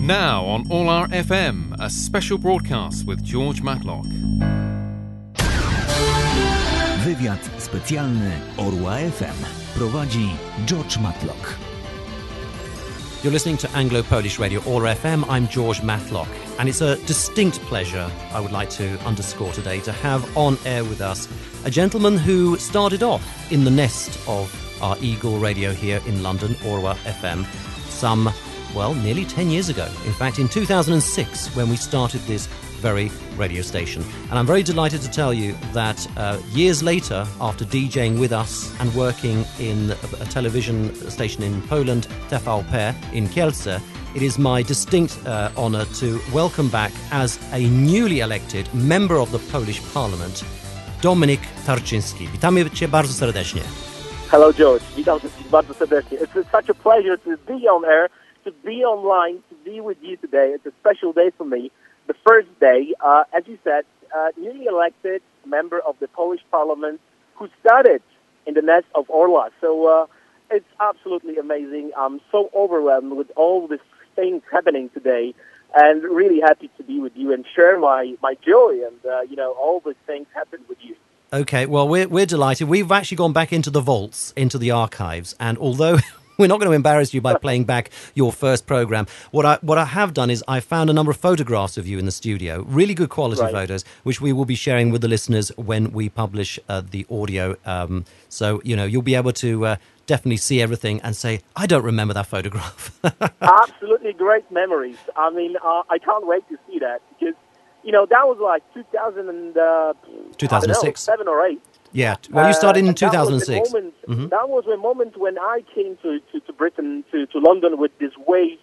Now on All Our FM, a special broadcast with George Matlock. Wywiad specjalny Orła FM prowadzi George Matlock. You're listening to Anglo-Polish Radio, All FM. I'm George Matlock, and it's a distinct pleasure, I would like to underscore today, to have on air with us a gentleman who started off in the nest of our Eagle Radio here in London, Orła FM, some, well, nearly 10 years ago. In fact, in 2006, when we started this very radio station. And I'm very delighted to tell you that years later, after DJing with us and working in a television station in Poland, TVP in Kielce, it is my distinct honour to welcome back as a newly elected member of the Polish Parliament, Dominik Tarczyński. Witamy Cię bardzo serdecznie. Hello, George. Witam wszystkich bardzo serdecznie. It's such a pleasure to be on air, to be online, to be with you today. It's a special day for me. The first day, as you said, newly elected member of the Polish Parliament who started in the nest of Orła. So it's absolutely amazing. I'm so overwhelmed with all these things happening today and really happy to be with you and share my joy and, all these things happen with you. Okay, well, we're delighted. We've actually gone back into the vaults, into the archives, and although we're not going to embarrass you by playing back your first programme, what I have done is I found a number of photographs of you in the studio, really good quality photos, which we will be sharing with the listeners when we publish the audio. So, you'll be able to definitely see everything and say, I don't remember that photograph. Absolutely great memories. I mean, I can't wait to see that because, that was like 2006. 7 or 8. Yeah, well, you started in 2006. That was a moment when I came to Britain, to London with this wave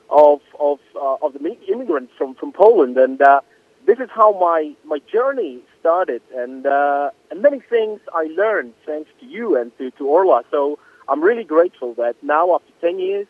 of the immigrants from Poland, and this is how my journey started, and many things I learned thanks to you and to Orła. So I'm really grateful that now after 10 years,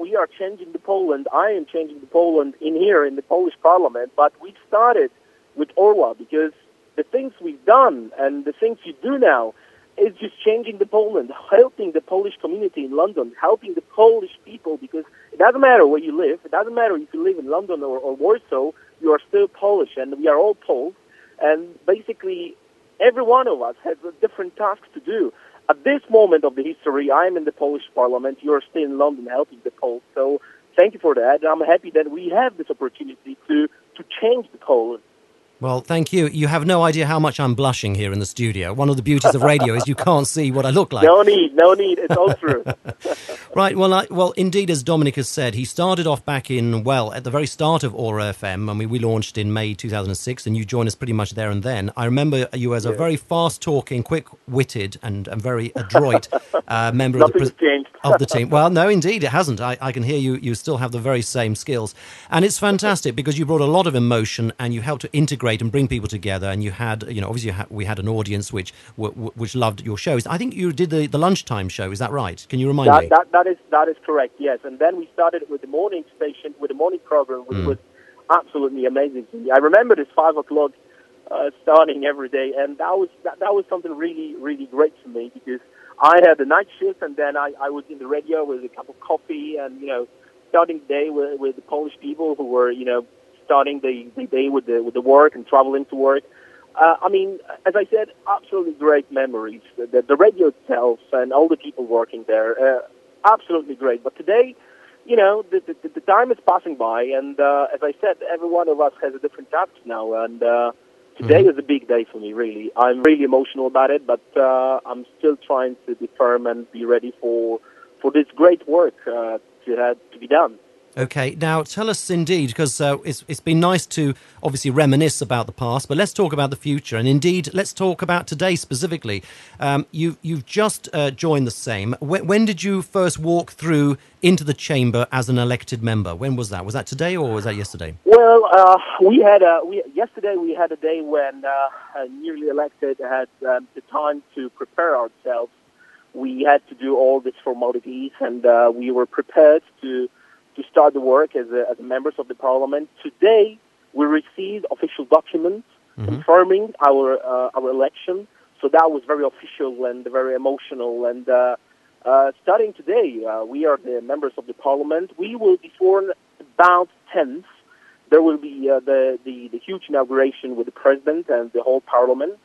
we are changing the Poland. I am changing the Poland in the Polish Parliament, but we started with Orła because the things we've done and the things you do now is just changing the Poland, helping the Polish community in London, helping the Polish people, because it doesn't matter where you live. It doesn't matter if you live in London or Warsaw, you are still Polish, and we are all Poles. And basically, every one of us has a different task to do. At this moment of the history, I'm in the Polish Parliament. You're still in London helping the Poles. So thank you for that. I'm happy that we have this opportunity to change the Poland. Well, thank you. You have no idea how much I'm blushing here in the studio. One of the beauties of radio is you can't see what I look like. No need. It's all true. Right. Well, indeed, as Dominik has said, he started off back at the very start of All FM. I mean, we launched in May 2006, and you joined us pretty much there and then. I remember you as a very fast-talking, quick-witted, and very adroit member of the team. Well, no, indeed, it hasn't. I can hear you still have the very same skills. And it's fantastic because you brought a lot of emotion and you helped to integrate and bring people together, and you had, obviously we had an audience which loved your shows. I think you did the lunchtime show. Is that right? Can you remind me? That is correct. Yes, and then we started with the morning station, with the morning program, which was absolutely amazing to me. I remember this 5 o'clock starting every day, and that was something really, really great for me because I had the night shift, and then I was in the radio with a cup of coffee, and starting the day with the Polish people who were starting the day with the work and traveling to work. I mean, as I said, absolutely great memories. The radio itself and all the people working there, absolutely great. But today, the time is passing by, and as I said, every one of us has a different task now. And today is a big day for me, really. I'm really emotional about it, but I'm still trying to be firm and be ready for this great work to be done. Okay, now tell us indeed, because it's been nice to obviously reminisce about the past, but let's talk about the future. And indeed, let's talk about today specifically. You've just joined the Sejm. When did you first walk through into the chamber as an elected member? When was that? Was that today or was that yesterday? Well, yesterday we had a day when newly elected had the time to prepare ourselves. We had to do all these formalities, and we were prepared to start the work as members of the parliament. Today, we received official documents confirming our election. So that was very official and very emotional. And starting today, we are the members of the parliament. We will be sworn about 10th, there will be the huge inauguration with the president and the whole parliament.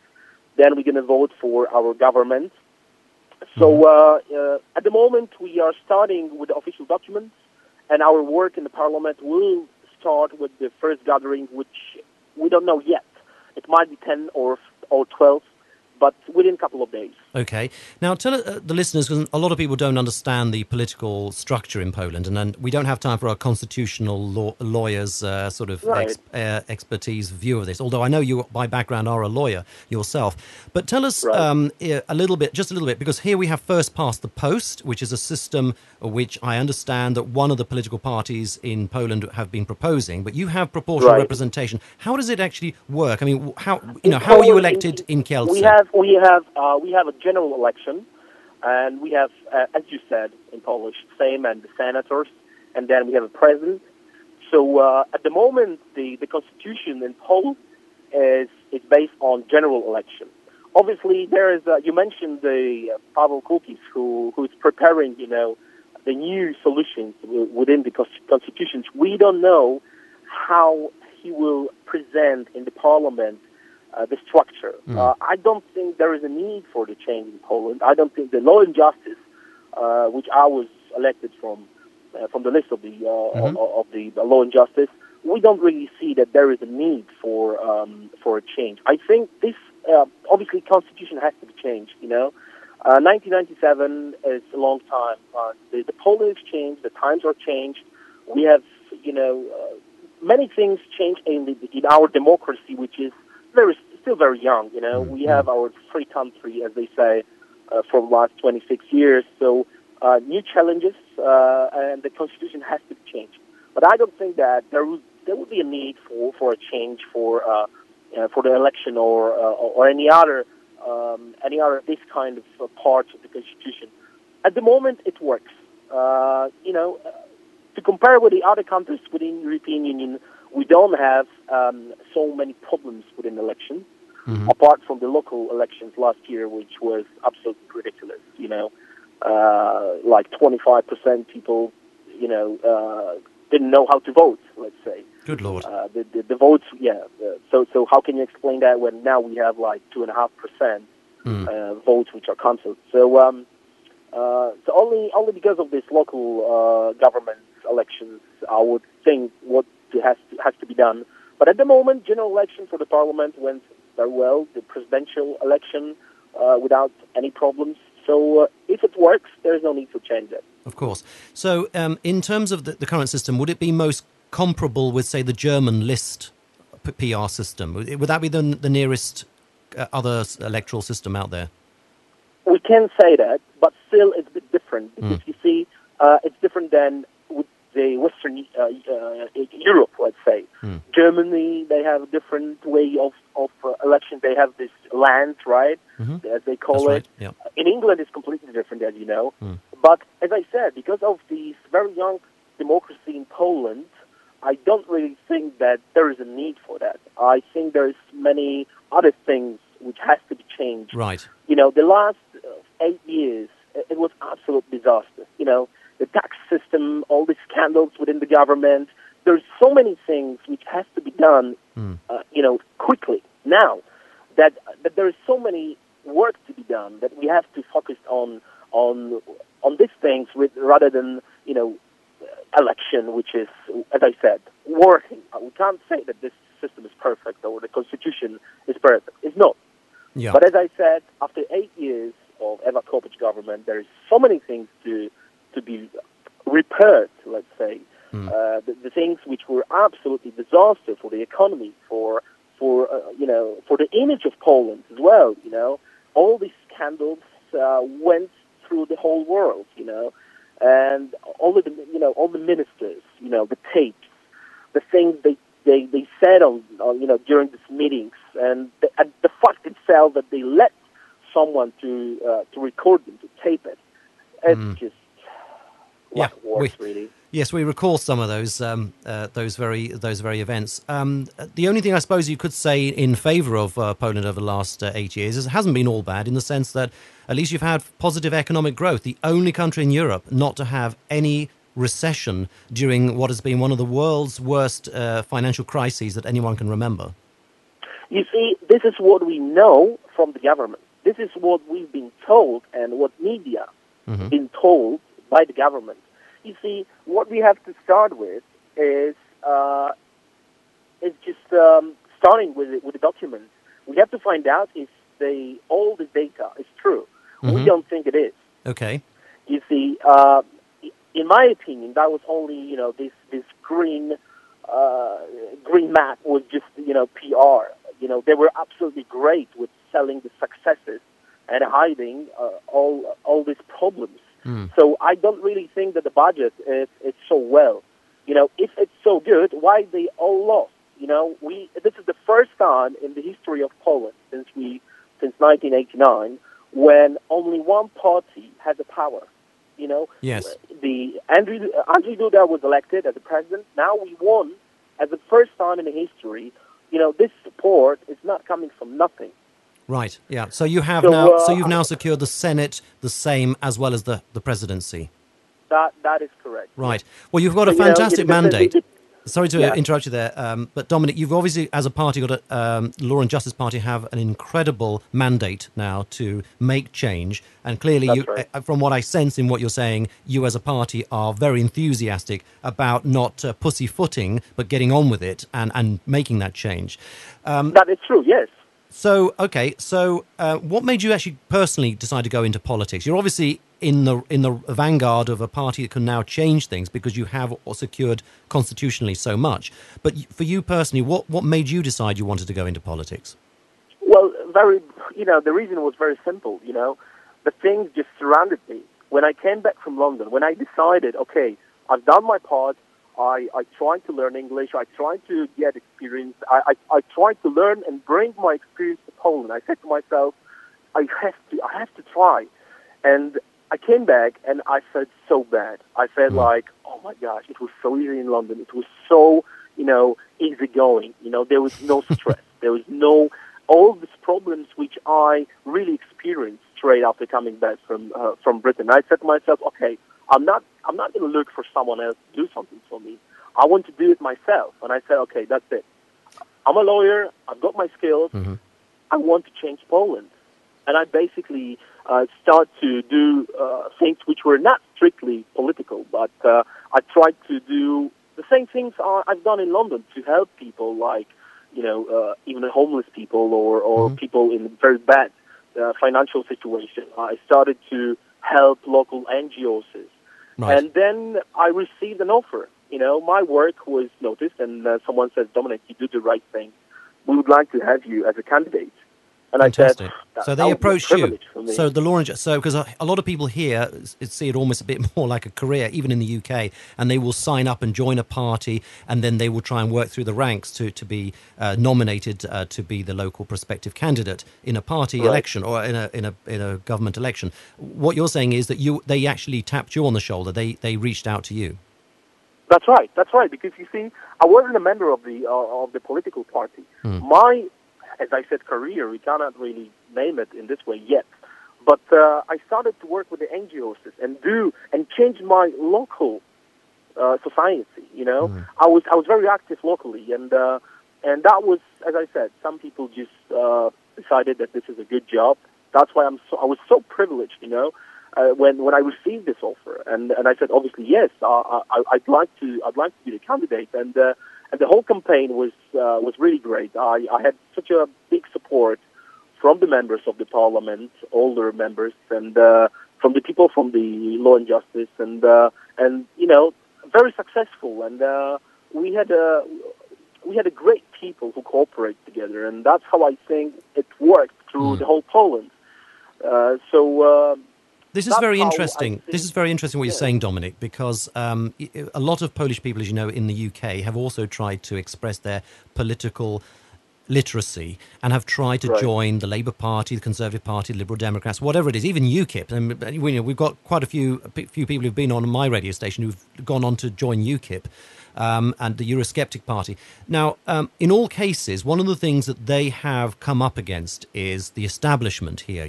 Then we're going to vote for our government. So at the moment, we are starting with the official documents, and our work in the parliament will start with the first gathering, which we don't know yet. It might be 10 or 12, but within a couple of days. Okay. Now, tell the listeners, because a lot of people don't understand the political structure in Poland, and then we don't have time for our constitutional lawyers' expertise view of this, although I know you, by background, are a lawyer yourself. But tell us a little bit, because here we have first past the post, which is a system which I understand that one of the political parties in Poland have been proposing, but you have proportional representation. How does it actually work? I mean, how are you elected in Kielce? We have a general election, and we have, as you said, in Polish Sejm and the senators, and then we have a president. So at the moment, the constitution in Poland is based on general election. Obviously, there is. You mentioned the Paweł Kukiz, who is preparing, the new solutions within the constitutions. We don't know how he will present in the parliament the structure. I don't think there is a need for the change in Poland. I don't think the Law and Justice, which I was elected from the list of the Law and Justice, we don't really see that there is a need for a change. I think this obviously constitution has to be changed. 1997 is a long time. The Polish changed. The times are changed. We have many things changed in our democracy, which is still very young. We have our free country, as they say, for the last 26 years. So new challenges, and the constitution has to be changed. But I don't think that there would be a need for a change for the election or any other this kind of parts of the constitution. At the moment, it works. To compare with the other countries within the European Union, we don't have so many problems within elections, apart from the local elections last year, which was absolutely ridiculous. Like 25% people, didn't know how to vote, let's say. Good Lord. The votes, So how can you explain that when now we have like 2.5% votes which are cancelled? So only because of this local government elections, I would think what has to be done. But at the moment, general election for the parliament went very well. The presidential election without any problems. So if it works, there is no need to change it. Of course. So in terms of the current system, would it be most comparable with, say, the German list PR system? Would that be the nearest other electoral system out there? We can say that, but still it's a bit different. Because you see, it's different than with the Western Europe, let's say. Germany, they have a different way of election. They have this land, right, as they call it. Yeah. In England, it's completely different, as you know. But as I said, because of this very young democracy in Poland, I don't really think that there is a need for that. I think there's many other things which has to be changed. Right. The last 8 years, it was absolute disaster. The tax system, all the scandals within the government. There's so many things which has to be done, quickly now. That there is so many work to be done that we have to focus on these things rather than election, which is, as I said, working. We can't say that this system is perfect or the constitution is perfect. It's not. Yeah. But as I said, after 8 years of Eva Kopacz government, there is so many things to be repaired, let's say. The things which were absolutely disaster for the economy, for the image of Poland as well. All these scandals went through the whole world. And all the ministers, the tapes, the things they said on during these meetings, and the fact itself that they let someone to record them, to tape it, it's just worse, really. Yes, we recall some of those very events. The only thing I suppose you could say in favour of Poland over the last 8 years is it hasn't been all bad, in the sense that at least you've had positive economic growth. The only country in Europe not to have any recession during what has been one of the world's worst financial crises that anyone can remember. You see, this is what we know from the government. This is what we've been told and what media been told by the government. You see, what we have to start with is just starting with the documents. We have to find out if all the data is true. We don't think it is. Okay. You see, in my opinion, that was only this green map was just PR. They were absolutely great with selling the successes and hiding all these problems. So I don't really think that the budget is so well. If it's so good, why they all lost? This is the first time in the history of Poland since 1989 when only one party has the power. Yes. The Andrzej Duda was elected as the president. Now we won as the first time in the history. This support is not coming from nothing. Right. Yeah. So you have you've now secured the Senate, the Sejm, as well as the presidency. That is correct. Right. Well, you've got a fantastic mandate. Sorry to interrupt you there, but Dominik, you've obviously, as a party, Law and Justice Party, have an incredible mandate now to make change. And clearly, from what I sense in what you're saying, you as a party are very enthusiastic about not pussyfooting, but getting on with it and making that change. That is true, yes. So, what made you actually personally decide to go into politics? You're obviously in the vanguard of a party that can now change things because you have secured constitutionally so much. But for you personally, what made you decide you wanted to go into politics? Well, the reason was very simple. The things just surrounded me. When I came back from London, when I decided, okay, I've done my part. I tried to learn English. I tried to get experience. I tried to learn and bring my experience to Poland. I said to myself, I have to try. And I came back and I felt so bad. I felt like, oh my gosh, it was so easy in London. It was so, easygoing. There was no stress. There was all these problems which I really experienced straight after coming back from Britain. I said to myself, okay, I'm not going to look for someone else to do something for me. I want to do it myself. And I said, okay, that's it. I'm a lawyer. I've got my skills. I want to change Poland. And I basically start to do things which were not strictly political, but I tried to do the same things I've done in London to help people like, even homeless people or people in very bad financial situation. I started to help local NGOs. Right. And then I received an offer. My work was noticed, and someone said, Dominik, you do the right thing. We would like to have you as a candidate. And Fantastic. I said, so they approached you. For So the law and because a lot of people here see it almost a bit more like a career, even in the UK, and they will sign up and join a party, and then they will try and work through the ranks to be nominated to be the local prospective candidate in a party election or in a government election. What you're saying is that they actually tapped you on the shoulder. They reached out to you. That's right. Because you see, I wasn't a member of the political party. My, as I said, career, we cannot really name it in this way yet. But I started to work with the NGOs and change my local society. I was very active locally, and that was, as I said, some people just decided that this is a good job. That's why I was so privileged. When I received this offer, and I said, obviously, yes, I'd like to be the candidate, and the whole campaign was really great. I had such a big support from the members of the parliament, older members, and from the people from the Law and Justice, and very successful. And we had a great people who cooperate together, and that's how I think it worked through the whole Poland. This is very interesting. This is very interesting what you're saying, Dominik, because a lot of Polish people, as you know, in the UK have also tried to express their political literacy and have tried to join the Labour Party, the Conservative Party, the Liberal Democrats, whatever it is, even UKIP. And we've got quite a few people who've been on my radio station who've gone on to join UKIP. and the Eurosceptic Party. Now, in all cases, one of the things that they have come up against is the establishment here,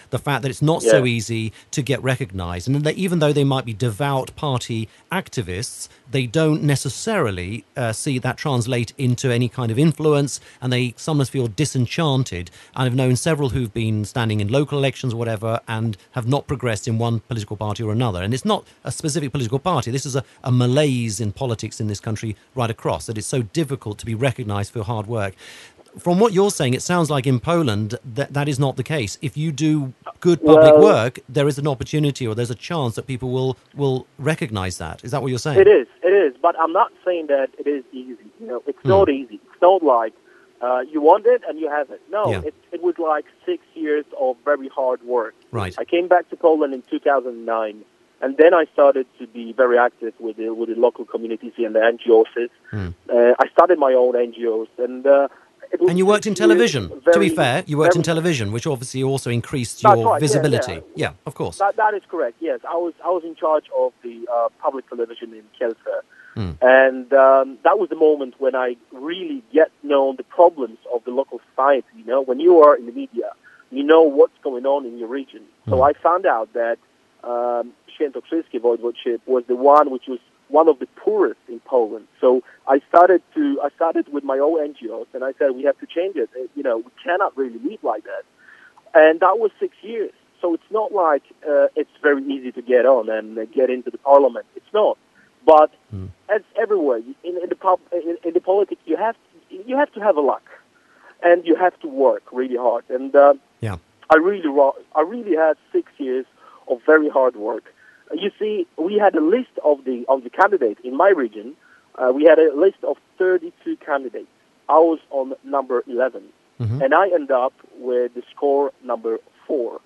the fact that it's not so easy to get recognised. And that even though they might be devout party activists, they don't necessarily see that translate into any kind of influence, and they sometimes feel disenchanted. And I've known several who've been standing in local elections or whatever and have not progressed in one political party or another. And it's not a specific political party. This is a malaise in politics in this country right across, that it's so difficult to be recognised for hard work. From what you're saying, it sounds like in Poland that is not the case. If you do good public work, there is an opportunity or there's a chance that people will recognise that. Is that what you're saying? It is. But I'm not saying that it is easy. It's not easy. It's not like you want it and you have it. No, it was like 6 years of very hard work. Right. I came back to Poland in 2009, and then I started to be very active with the local communities and the NGOs. I started my own NGOs, and you worked in television. To be fair, you worked in television, which obviously also increed your visibility. Yeah, of course. That is correct. Yes, I was in charge of the public television in Kielce. And that was the moment when I really get known the problems of the local society. When you are in the media, you know what's going on in your region. So I found out that Świętokrzyskie Voivodeship was the one which was one of the poorest in Poland. So I started with my own NGOs, and I said we have to change it. We cannot really live like that. And that was 6 years. So it's not like it's very easy to get on and get into the parliament. It's not. But as everywhere in the politics, you have to have a luck, and you have to work really hard. And I really had 6 years of very hard work. You see, we had a list of the candidates in my region. We had a list of 32 candidates. I was on number 11, and I ended up with the score number 4.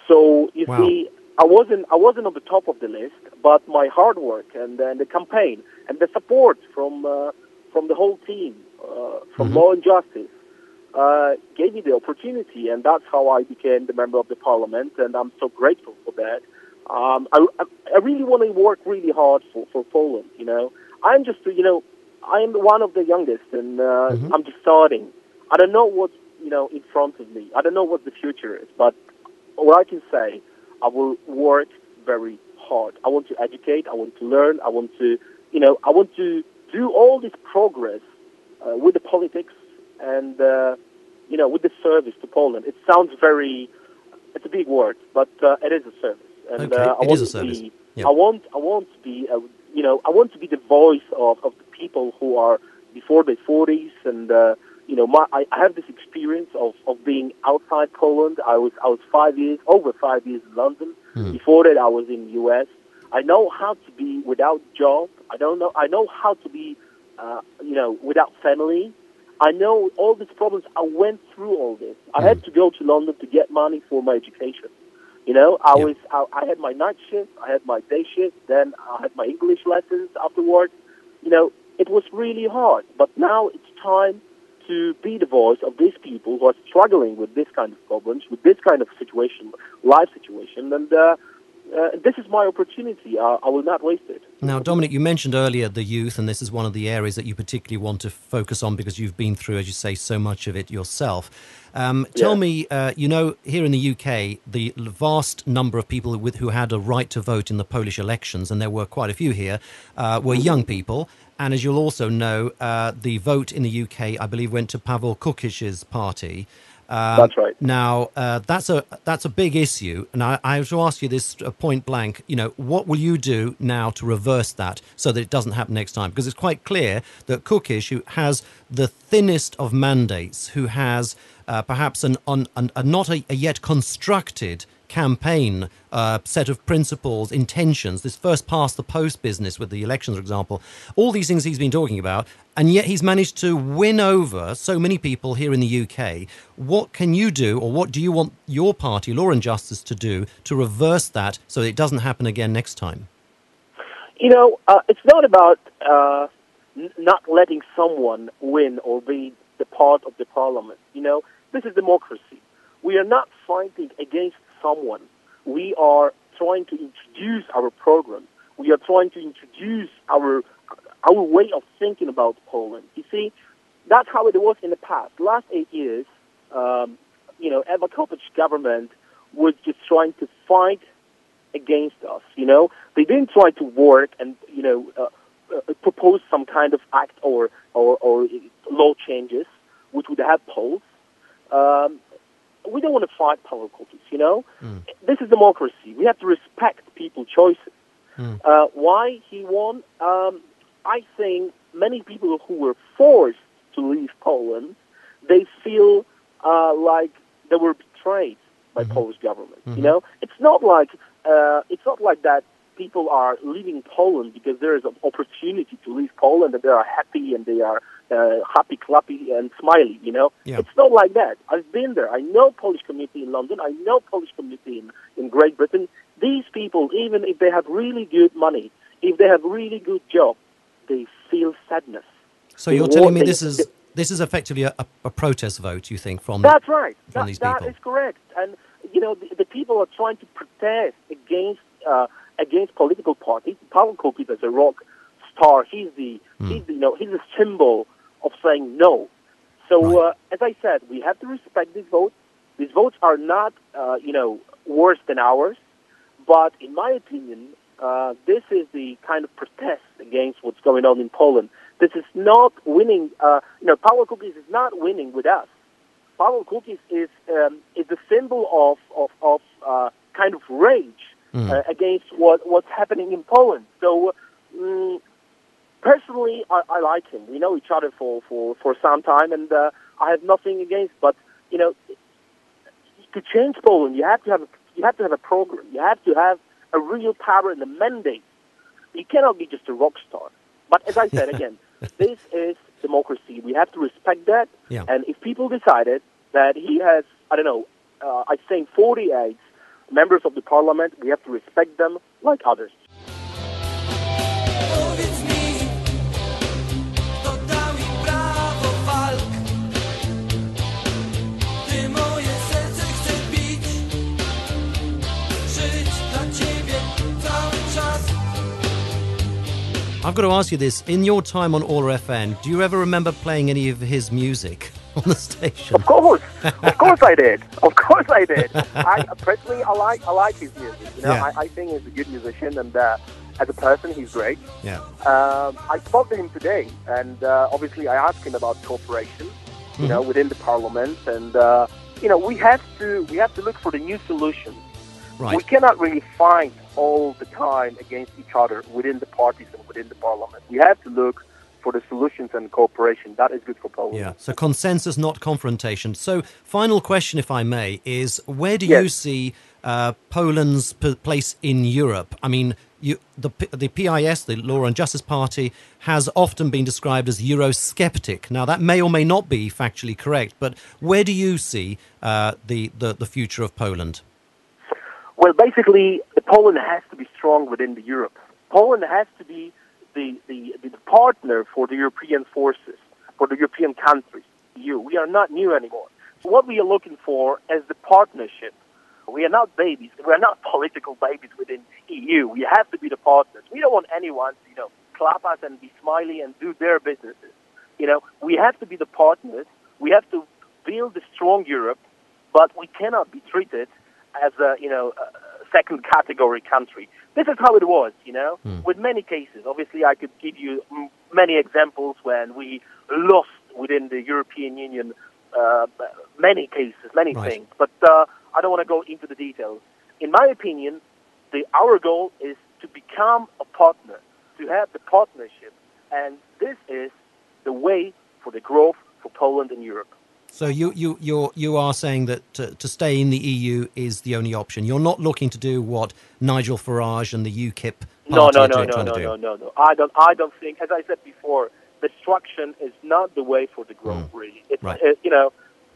So you see, I wasn't on the top of the list, but my hard work and the campaign and the support from the whole team, from Law and Justice, gave me the opportunity, and that's how I became the member of the parliament, and I'm so grateful for that. I really want to work really hard for Poland. I'm just I am one of the youngest, and I'm just starting. I don't know what's in front of me. I don't know what the future is, but what I can say, I will work very hard. I want to educate. I want to learn. I want to do all this progress with the politics and with the service to Poland. It sounds it's a big word, but it is a service. And it is a service. I want to be I want to be the voice of the people who are before their 40s, and I have this experience of being outside Poland. I was over 5 years in London. Before that, I was in the US. I know how to be without job. I know how to be without family. I know all these problems. I went through all this. I had to go to London to get money for my education. I had my night shift, I had my day shift, then I had my English lessons afterwards. It was really hard. But now it's time to be the voice of these people who are struggling with this kind of problems, with this kind of situation, life situation, and this is my opportunity. I will not waste it. Now, Dominik, you mentioned earlier the youth, and this is one of the areas that you particularly want to focus on because you've been through, as you say, so much of it yourself. Tell me, here in the UK, the vast number of people who had a right to vote in the Polish elections, and there were quite a few here, were young people. And as you'll also know, the vote in the UK, I believe, went to Paweł Kukish's party. That's right. Now, that's a big issue, and I have to ask you this point blank. What will you do now to reverse that so that it doesn't happen next time? Because it's quite clear that Kukish, who has the thinnest of mandates, who has perhaps not a yet constructed campaign set of principles, intentions, this first past the post business with the elections, for example, all these things he's been talking about, and yet he's managed to win over so many people here in the UK. What can you do, or what do you want your party, Law and Justice, to do to reverse that so that it doesn't happen again next time? It's not about not letting someone win or be the part of the parliament. This is democracy. We are not fighting against someone. We are trying to introduce our program. we are trying to introduce our way of thinking about Poland. You see, that's how it was in the past. Last 8 years, Anglo-Polish government was just trying to fight against us. They didn't try to work and propose some kind of act or law changes which would help Poles. We don't want to fight Anglo-Polish. This is democracy. We have to respect people's choices. Why he won? I think many people who were forced to leave Poland, they feel like they were betrayed by Polish government. It's not like that. People are leaving Poland because there is an opportunity to leave Poland and they are happy and they are happy, clappy, and smiley. It's not like that. I've been there. I know Polish community in London. I know Polish community in Great Britain. These people, even if they have really good money, if they have really good job, they feel sadness. So you're telling me this is effectively a protest vote, you think, from that's right. From these people? That is correct. And the people are trying to protest against political parties. Paweł Kukiz as a rock star, he's the symbol of saying no. So as I said, we have to respect these votes. These votes are not worse than ours, but in my opinion, this is the kind of protest against what's going on in Poland. This is not winning. Paweł Kukiz is not winning with us. Paweł Kukiz is the symbol of kind of rage against what's happening in Poland. So personally, I like him. We know each other for some time, and I have nothing against. But to change Poland, you have to have a program. You have to have a real power and a mandate. You cannot be just a rock star. But as I said again, this is democracy. We have to respect that. Yeah. And if people decided that he has, I think 48 members of the parliament, we have to respect them like others. I've got to ask you this. In your time on All FM, do you ever remember playing any of his music on the station? Of course I did. Personally, I like his music. I think he's a good musician, and as a person, he's great. Yeah. I spoke to him today, and obviously, I asked him about cooperation, within the parliament, and we have to look for the new solutions. Right. We cannot really fight all the time against each other within the parties and within the parliament. We have to look for the solutions and cooperation. That is good for Poland. Yeah, so consensus, not confrontation. So final question, if I may, is where do you see Poland's place in Europe? I mean, the PIS, the Law and Justice Party, has often been described as Eurosceptic. Now, that may or may not be factually correct, but where do you see the future of Poland? Well, basically, Poland has to be strong within the Europe. Poland has to be the partner for the European forces, for the European countries. We are not new anymore. So what we are looking for is the partnership. We are not babies. We are not political babies within EU. We have to be the partners. We don't want anyone to, clap us and be smiley and do their businesses. We have to be the partners. We have to build a strong Europe, but we cannot be treated as a second category country. This is how it was, with many cases. Obviously, I could give you many examples when we lost within the European Union many cases, many things. But I don't want to go into the details. In my opinion, our goal is to become a partner, to have the partnership, and this is the way for the growth for Poland and Europe. So you are saying that to stay in the EU is the only option. You're not looking to do what Nigel Farage and the UKIP party are trying to do. No. I don't think. As I said before, destruction is not the way for the growth. Really, it's, right.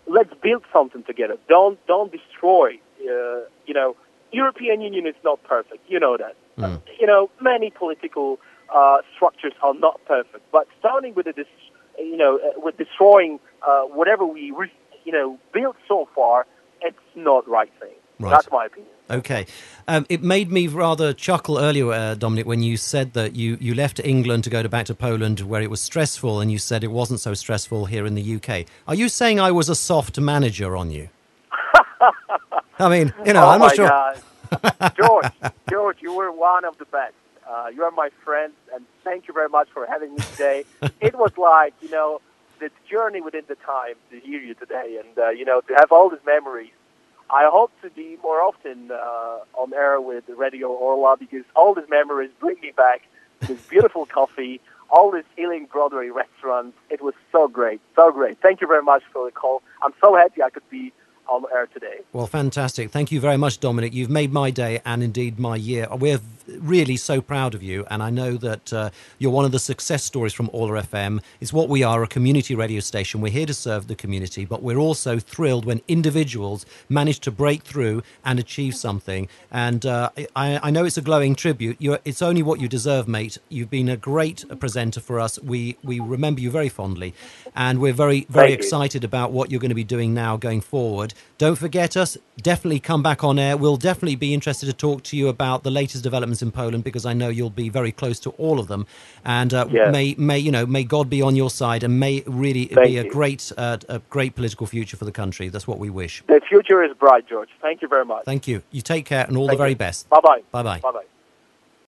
Let's build something together. Don't destroy. European Union is not perfect. You know that. Many political structures are not perfect. But starting with with destroying whatever we built so far, it's not right thing. Right. That's my opinion. Okay. It made me rather chuckle earlier, Dominik, when you said that you left England to go back to Poland where it was stressful, and you said it wasn't so stressful here in the UK. Are you saying I was a soft manager on you? I mean, I'm not sure. God. George, you were one of the best. You are my friend, and thank you very much for having me today. It was like, the journey within the time to hear you today, and, to have all these memories. I hope to be more often on air with Radio Orla, because all these memories bring me back to this beautiful coffee, all these Ealing Broadway restaurants. It was so great, so great. Thank you very much for the call. I'm so happy I could be on air today. Well, fantastic. Thank you very much, Dominik. You've made my day and indeed my year. We're really so proud of you, and I know that you're one of the success stories from Orla FM. It's what we are, a community radio station. We're here to serve the community, but we're also thrilled when individuals manage to break through and achieve something. And I know it's a glowing tribute. It's only what you deserve, mate. You've been a great presenter for us. We remember you very fondly, and we're very, very excited about what you're going to be doing now going forward. Don't forget us. Definitely come back on air. We'll definitely be interested to talk to you about the latest developments in Poland, because I know you'll be very close to all of them. And may God be on your side, and may really be a great political future for the country. That's what we wish. The future is bright, George. Thank you very much. Thank you. You take care, and all the very best. Bye-bye. Bye-bye. Bye-bye.